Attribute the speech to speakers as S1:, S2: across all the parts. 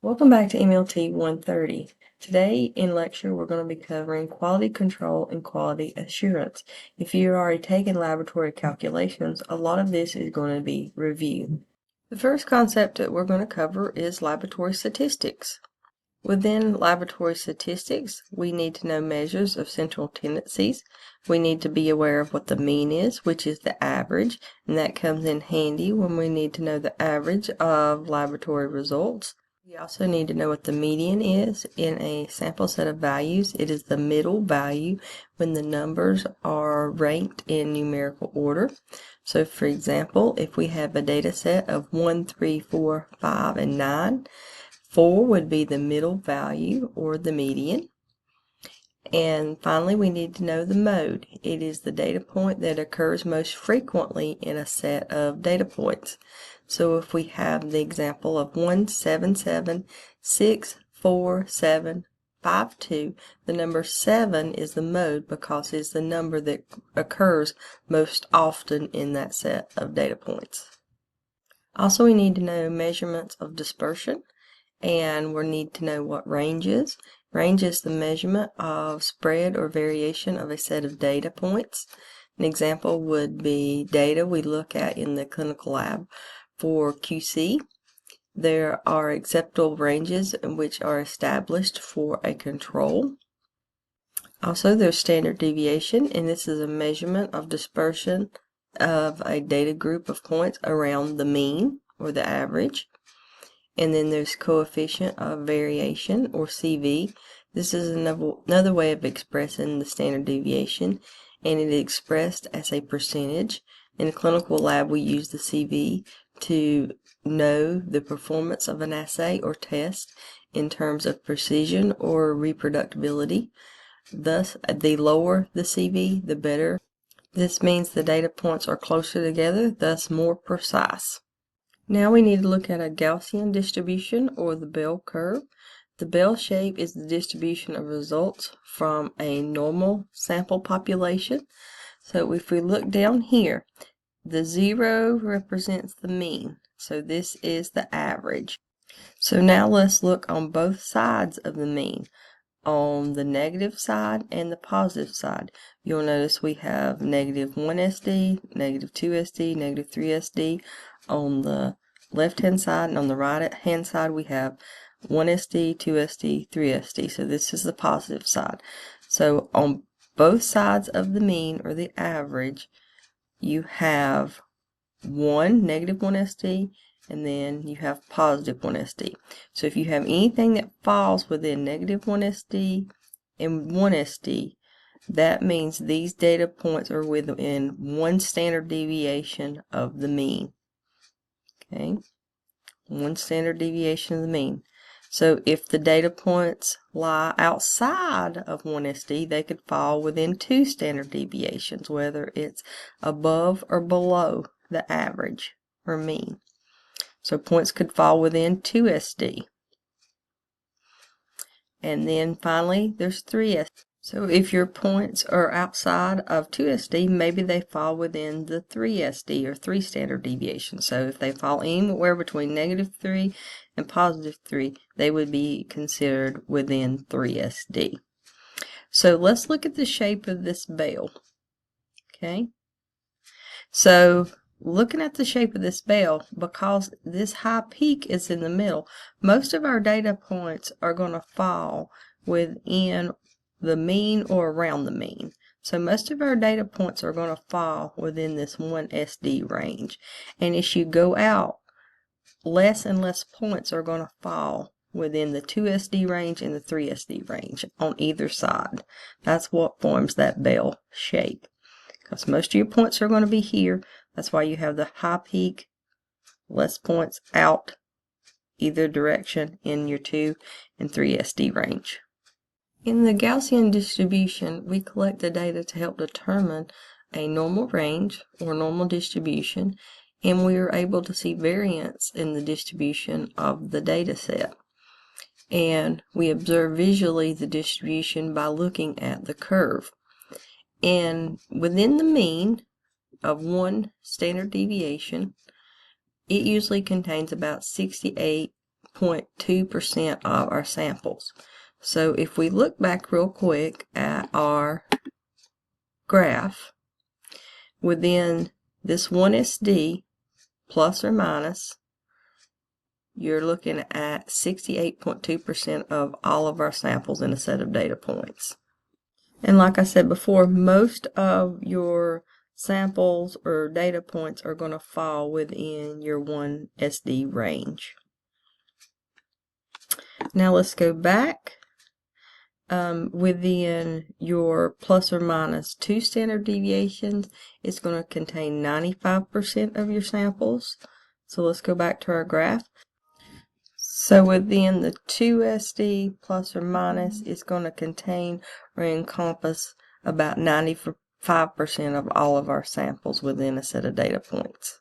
S1: Welcome back to MLT 130. Today in lecture we're going to be covering quality control and quality assurance. If you've already taken laboratory calculations, a lot of this is going to be reviewed. The first concept that we're going to cover is laboratory statistics. Within laboratory statistics, we need to know measures of central tendencies. We need to be aware of what the mean is, which is the average, and that comes in handy when we need to know the average of laboratory results. We also need to know what the median is in a sample set of values. It is the middle value when the numbers are ranked in numerical order. So for example, if we have a data set of 1, 3, 4, 5, and 9, 4 would be the middle value or the median. And finally, we need to know the mode. It is the data point that occurs most frequently in a set of data points. So if we have the example of 1, 7, 7, 6, 4, 7, 5, 2, the number 7 is the mode because it's the number that occurs most often in that set of data points. Also, we need to know measurements of dispersion, and we need to know what range is. Range is the measurement of spread or variation of a set of data points. An example would be data we look at in the clinical lab for QC. There are acceptable ranges which are established for a control. Also, there's standard deviation, and this is a measurement of dispersion of a data group of points around the mean or the average. And then there's coefficient of variation, or CV. This is another way of expressing the standard deviation, and it is expressed as a percentage. In the clinical lab, we use the CV to know the performance of an assay or test in terms of precision or reproducibility. Thus, the lower the CV, the better. This means the data points are closer together, thus more precise. Now we need to look at a Gaussian distribution, or the bell curve. The bell shape is the distribution of results from a normal sample population. So if we look down here, the 0 represents the mean. So this is the average. So now let's look on both sides of the mean, on the negative side and the positive side. You'll notice we have negative 1 SD, negative 2 SD, negative 3 SD on the left hand side, and on the right hand side we have 1 SD, 2 SD, 3 SD. So this is the positive side. So on both sides of the mean or the average, you have negative 1 SD, and then you have positive 1 SD. So if you have anything that falls within negative 1 SD and 1 SD, that means these data points are within 1 standard deviation of the mean. Okay, 1 standard deviation of the mean. So if the data points lie outside of 1 SD, they could fall within 2 standard deviations, whether it's above or below the average or mean. So points could fall within 2 SD. And then finally, there's 3 SD. So if your points are outside of 2 SD, maybe they fall within the 3 SD or 3 standard deviations. So if they fall anywhere between negative 3 and positive 3, they would be considered within 3 SD. So let's look at the shape of this bell. Okay. So looking at the shape of this bell, because this high peak is in the middle, most of our data points are going to fall within the mean or around the mean. So most of our data points are going to fall within this 1 SD range. And as you go out, less and less points are going to fall within the 2 SD range and the 3 SD range on either side. That's what forms that bell shape. Because most of your points are going to be here. That's why you have the high peak, less points out either direction in your 2 and 3 SD range. In the Gaussian distribution, we collect the data to help determine a normal range or normal distribution, and we are able to see variance in the distribution of the data set. And we observe visually the distribution by looking at the curve. And within the mean of 1 standard deviation, it usually contains about 68 68.2% of our samples. So if we look back real quick at our graph, within this 1 SD, plus or minus, you're looking at 68.2% of all of our samples in a set of data points. And like I said before, most of your samples or data points are going to fall within your 1 SD range. Now let's go back. Within your plus or minus 2 standard deviations, it's going to contain 95% of your samples. So let's go back to our graph. So within the 2 SD plus or minus, it's going to contain or encompass about 95% of all of our samples within a set of data points.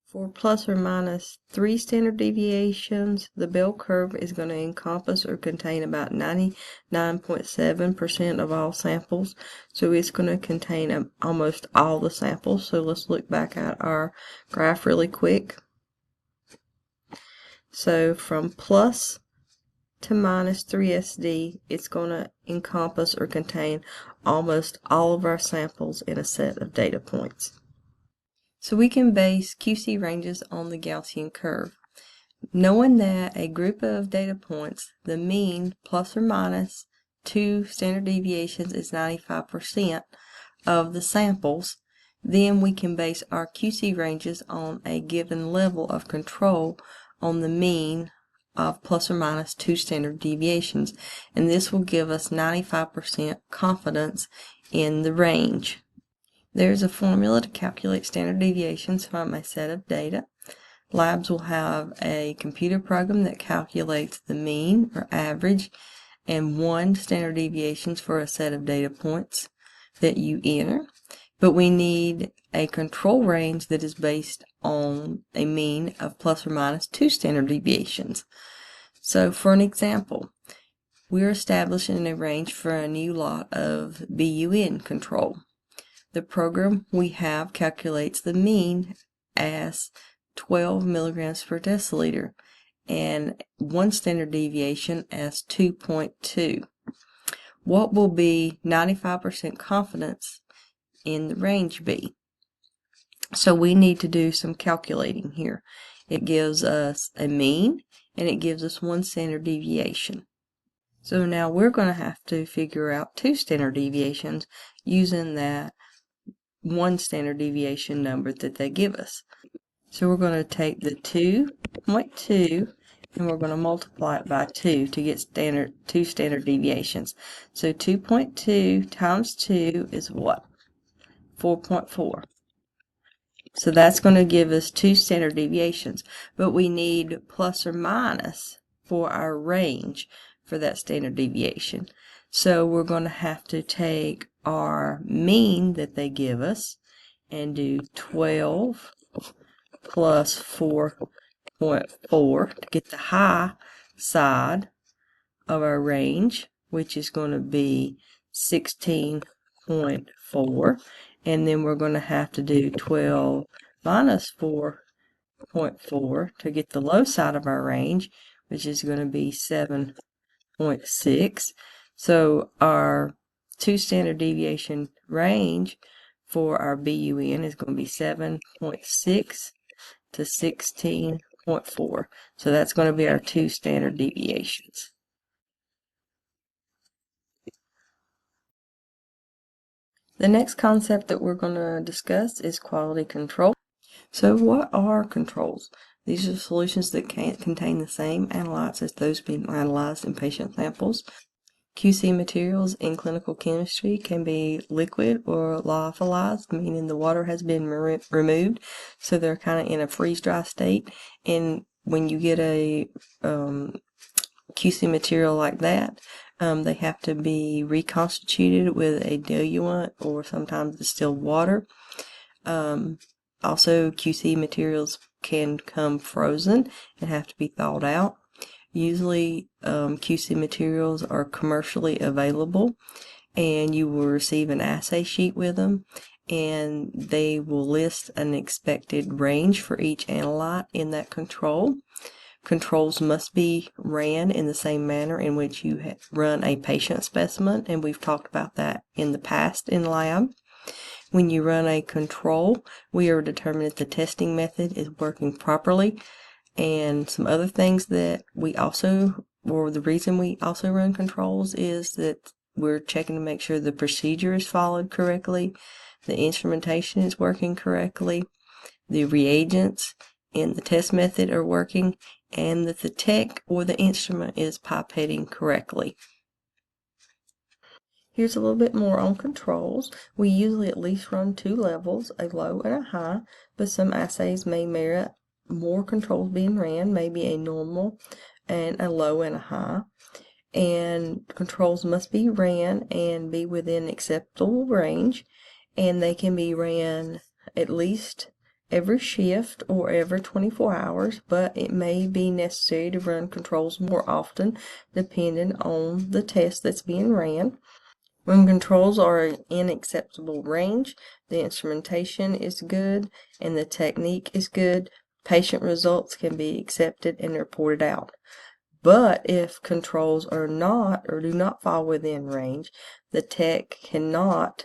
S1: For plus or minus 3 standard deviations, the bell curve is going to encompass or contain about 99.7% of all samples. So it's going to contain almost all the samples. So let's look back at our graph really quick. So from plus to minus 3 SD, it's going to encompass or contain almost all of our samples in a set of data points. So we can base QC ranges on the Gaussian curve. Knowing that a group of data points, the mean plus or minus 2 standard deviations is 95% of the samples, then we can base our QC ranges on a given level of control on the mean of plus or minus 2 standard deviations, and this will give us 95% confidence in the range. There's a formula to calculate standard deviations from a set of data. Labs will have a computer program that calculates the mean or average and 1 standard deviations for a set of data points that you enter. But we need a control range that is based on a mean of plus or minus 2 standard deviations. So for an example, we're establishing a range for a new lot of BUN control. The program we have calculates the mean as 12 milligrams per deciliter and 1 standard deviation as 2.2. What will be 95% confidence in the range be? So we need to do some calculating here. It gives us a mean and it gives us 1 standard deviation. So now we're going to have to figure out 2 standard deviations using that 1 standard deviation number that they give us. So we're going to take the 2.2 and we're going to multiply it by 2 to get 2 standard deviations. So 2.2 times 2 is what? 4.4. So that's going to give us 2 standard deviations, but we need plus or minus for our range for that standard deviation. So we're going to have to take our mean that they give us and do 12 plus 4.4 to get the high side of our range, which is going to be 16.4, and then we're going to have to do 12 minus 4.4 to get the low side of our range, which is going to be 7.6. So our 2 standard deviation range for our BUN is going to be 7.6 to 16.4. So that's going to be our 2 standard deviations. The next concept that we're going to discuss is quality control. So what are controls? These are solutions that can't contain the same analytes as those being analyzed in patient samples. QC materials in clinical chemistry can be liquid or lyophilized, meaning the water has been removed, so they're kind of in a freeze-dry state. And when you get a QC material like that, they have to be reconstituted with a diluent or sometimes distilled water. Also, QC materials can come frozen and have to be thawed out. Usually QC materials are commercially available and you will receive an assay sheet with them, and they will list an expected range for each analyte in that control. Controls must be ran in the same manner in which you run a patient specimen, and we've talked about that in the past in lab. When you run a control, we are determining if the testing method is working properly, and some other things that we also, or the reason we also run controls, is that we're checking to make sure the procedure is followed correctly, the instrumentation is working correctly, the reagents and the test method are working, and that the tech or the instrument is pipetting correctly. Here's a little bit more on controls. We usually at least run 2 levels, a low and a high, but some assays may merit more controls being ran, maybe a normal and a low and a high. And controls must be ran and be within acceptable range, and they can be ran at least every shift or every 24 hours, but it may be necessary to run controls more often depending on the test that's being ran. When controls are in acceptable range, the instrumentation is good and the technique is good, patient results can be accepted and reported out. But if controls are not or do not fall within range, the tech cannot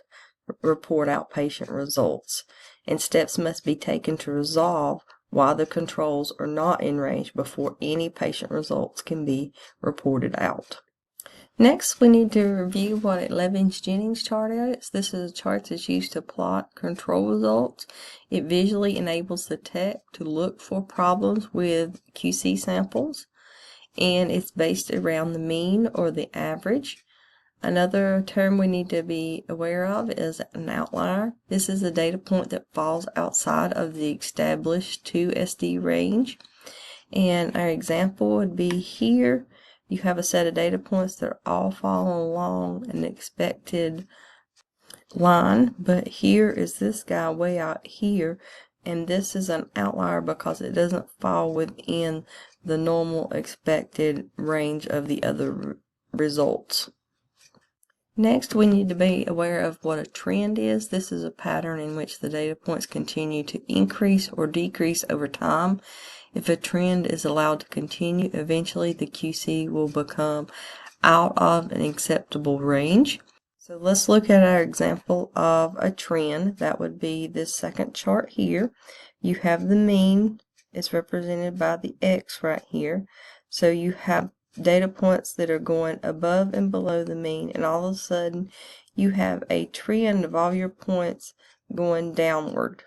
S1: report out patient results, and steps must be taken to resolve why the controls are not in range before any patient results can be reported out. Next, we need to review what a Levins-Jennings chart is. This is a chart that's used to plot control results. It visually enables the tech to look for problems with QC samples, and it's based around the mean or the average. Another term we need to be aware of is an outlier. This is a data point that falls outside of the established 2SD range. And our example would be here. You have a set of data points that are all following along an expected line, but here is this guy way out here, and this is an outlier because it doesn't fall within the normal expected range of the other results. Next, we need to be aware of what a trend is. This is a pattern in which the data points continue to increase or decrease over time. If a trend is allowed to continue, eventually the QC will become out of an acceptable range. So let's look at our example of a trend. That would be this second chart here. You have the mean. It's represented by the X right here. So you have data points that are going above and below the mean, and all of a sudden you have a trend of all your points going downward.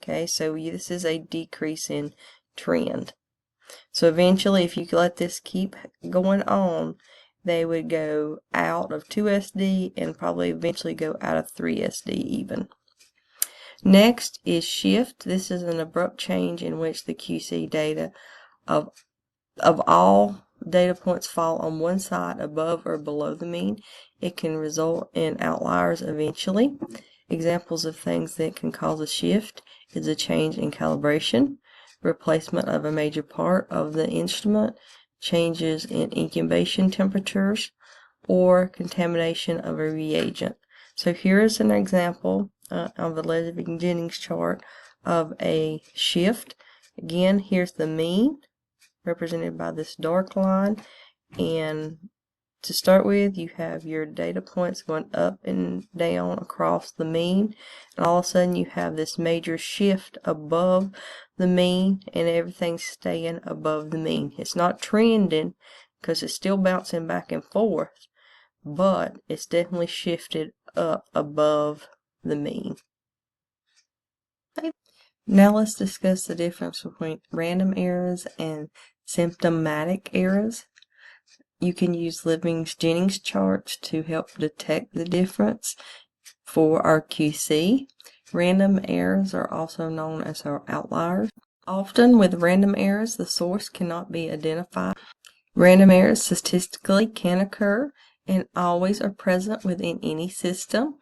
S1: Okay, so this is a decrease in trend. So eventually, if you let this keep going on, they would go out of 2SD and probably eventually go out of 3SD even. Next is shift. This is an abrupt change in which the QC data of all data points fall on one side above or below the mean. It can result in outliers eventually. Examples of things that can cause a shift is a change in calibration, replacement of a major part of the instrument, changes in incubation temperatures, or contamination of a reagent. So here is an example of the Levins-Jennings chart of a shift. Again, here's the mean, represented by this dark line, and to start with, you have your data points going up and down across the mean, and all of a sudden you have this major shift above the mean, and everything's staying above the mean. It's not trending because it's still bouncing back and forth, but it's definitely shifted up above the mean. Now let's discuss the difference between random errors and symptomatic errors. You can use Levins-Jennings charts to help detect the difference for our QC. Random errors are also known as our outliers. Often with random errors, the source cannot be identified. Random errors statistically can occur and always are present within any system.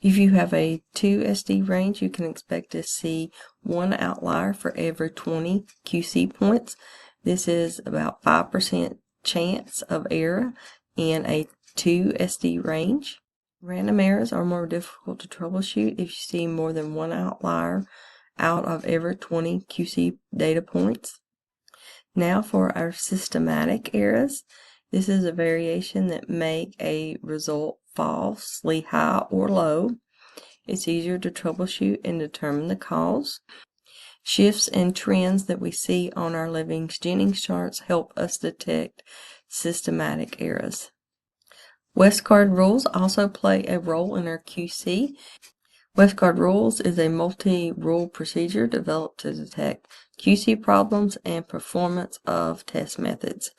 S1: If you have a 2SD range, you can expect to see one outlier for every 20 QC points. This is about 5% chance of error in a 2SD range. Random errors are more difficult to troubleshoot if you see more than one outlier out of every 20 QC data points. Now for our systematic errors. This is a variation that make a result falsely high or low. It's easier to troubleshoot and determine the cause. Shifts and trends that we see on our Levings-Jennings charts help us detect systematic errors. Westcard rules also play a role in our QC. Westcard rules is a multi-rule procedure developed to detect QC problems and performance of test methods.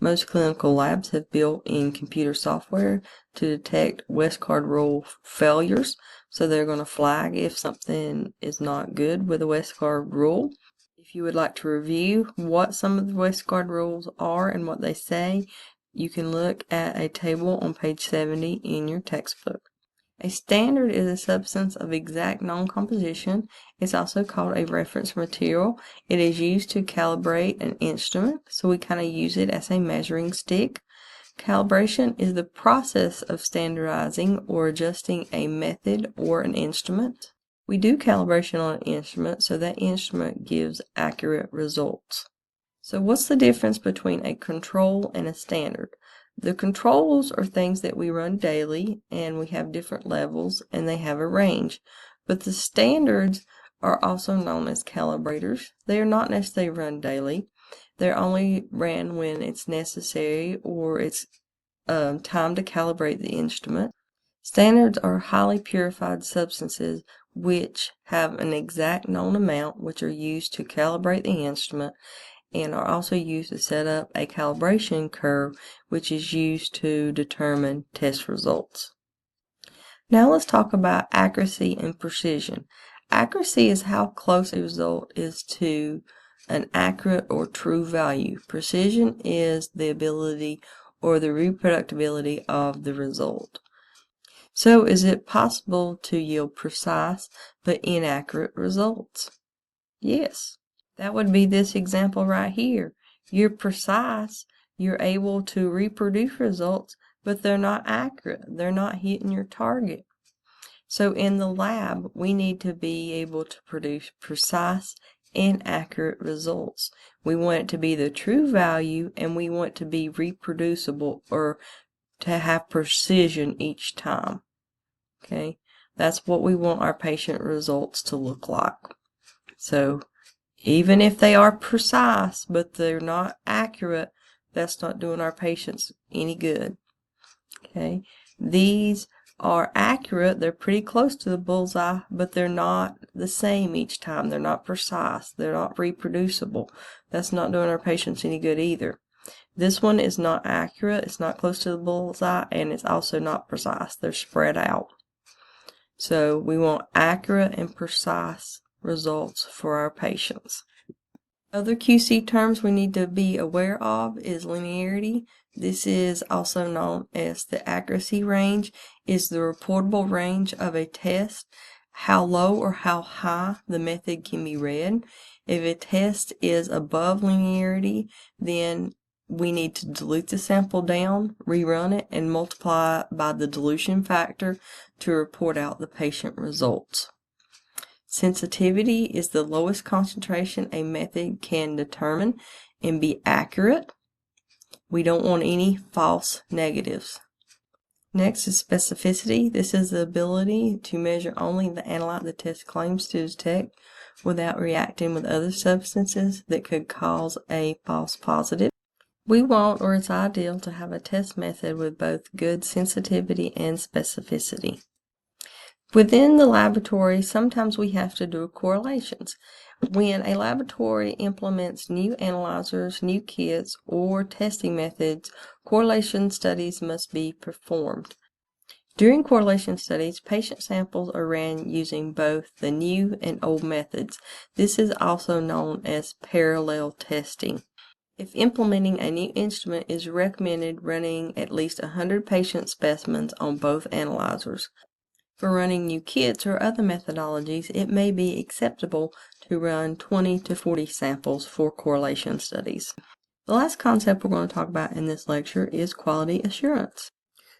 S1: Most clinical labs have built-in computer software to detect Westcard rule failures, so they're going to flag if something is not good with a Westcard rule. If you would like to review what some of the Westcard rules are and what they say, you can look at a table on page 70 in your textbook. A standard is a substance of exact known composition. It's also called a reference material. It is used to calibrate an instrument, so we kind of use it as a measuring stick. Calibration is the process of standardizing or adjusting a method or an instrument. We do calibration on an instrument, so that instrument gives accurate results. So what's the difference between a control and a standard? The controls are things that we run daily, and we have different levels, and they have a range. But the standards are also known as calibrators. They are not necessarily run daily. They're only ran when it's necessary or it's time to calibrate the instrument. Standards are highly purified substances which have an exact known amount, which are used to calibrate the instrument, and are also used to set up a calibration curve, which is used to determine test results. Now let's talk about accuracy and precision. Accuracy is how close a result is to an accurate or true value. Precision is the ability or the reproducibility of the result. So is it possible to yield precise but inaccurate results? Yes. That would be this example right here. You're precise, you're able to reproduce results, but they're not accurate. They're not hitting your target. So in the lab, we need to be able to produce precise and accurate results. We want it to be the true value, and we want to be reproducible or to have precision each time. Okay, that's what we want our patient results to look like. So even if they are precise, but they're not accurate, that's not doing our patients any good. Okay, these are accurate, they're pretty close to the bullseye, but they're not the same each time. They're not precise, they're not reproducible. That's not doing our patients any good either. This one is not accurate, it's not close to the bullseye, and it's also not precise. They're spread out. So we want accurate and precise results for our patients. Other QC terms we need to be aware of is linearity. This is also known as the accuracy range, is the reportable range of a test, how low or how high the method can be read. If a test is above linearity, then we need to dilute the sample down, rerun it, and multiply by the dilution factor to report out the patient results. Sensitivity is the lowest concentration a method can determine and be accurate. We don't want any false negatives. Next is specificity. This is the ability to measure only the analyte the test claims to detect without reacting with other substances that could cause a false positive. We want, or it's ideal, to have a test method with both good sensitivity and specificity. Within the laboratory, sometimes we have to do correlations. When a laboratory implements new analyzers, new kits, or testing methods, correlation studies must be performed. During correlation studies, patient samples are ran using both the new and old methods. This is also known as parallel testing. If implementing a new instrument, it is recommended running at least 100 patient specimens on both analyzers. For running new kits or other methodologies, it may be acceptable to run 20 to 40 samples for correlation studies. The last concept we're going to talk about in this lecture is quality assurance.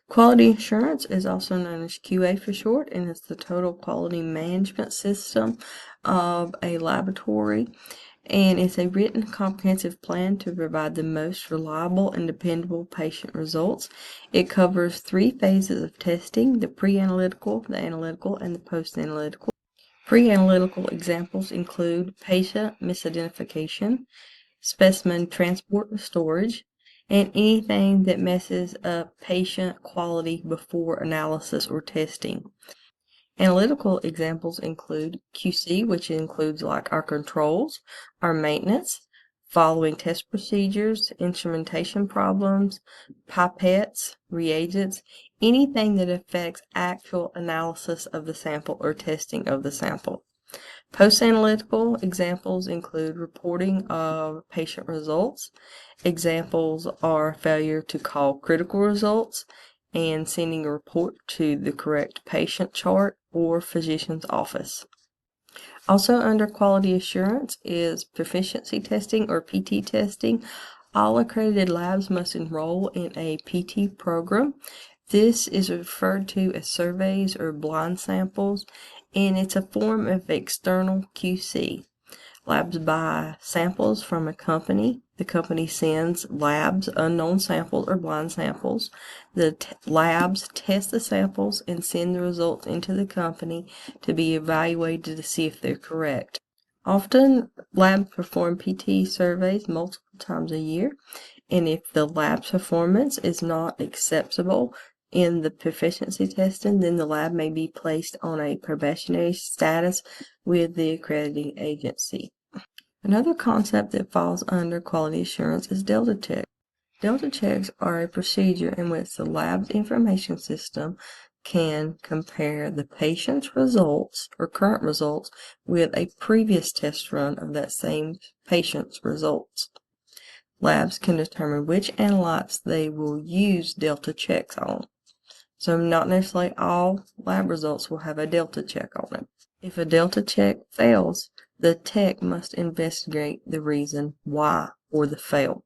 S1: Quality assurance is also known as QA for short, and it's the total quality management system of a laboratory. and it's a written comprehensive plan to provide the most reliable and dependable patient results. It covers 3 phases of testing: the pre-analytical, the analytical, and the post-analytical. Pre-analytical examples include patient misidentification, specimen transport or storage, and anything that messes up patient quality before analysis or testing. Analytical examples include QC, which includes like our controls, our maintenance, following test procedures, instrumentation problems, pipettes, reagents, anything that affects actual analysis of the sample or testing of the sample. Post-analytical examples include reporting of patient results. Examples are failure to call critical results and sending a report to the correct patient chart or physician's office. Also under quality assurance is proficiency testing or PT testing. All accredited labs must enroll in a PT program. This is referred to as surveys or blind samples, and it's a form of external QC. Labs buy samples from a company. The company sends labs unknown samples or blind samples. The labs test the samples and send the results into the company to be evaluated to see if they're correct. Often, labs perform PT surveys multiple times a year, and if the lab's performance is not acceptable in the proficiency testing, then the lab may be placed on a probationary status with the accrediting agency. Another concept that falls under quality assurance is Delta check. Delta checks are a procedure in which the lab's information system can compare the patient's results or current results with a previous test run of that same patient's results. Labs can determine which analytes they will use Delta checks on. So not necessarily all lab results will have a Delta check on it. If a Delta check fails, the tech must investigate the reason why for the fail.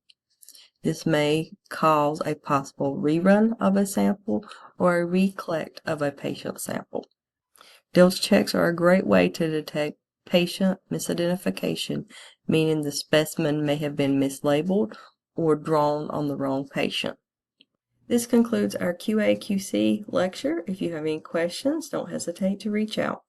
S1: This may cause a possible rerun of a sample or a recollect of a patient sample. Delta checks are a great way to detect patient misidentification, meaning the specimen may have been mislabeled or drawn on the wrong patient. This concludes our QA/QC lecture. If you have any questions, don't hesitate to reach out.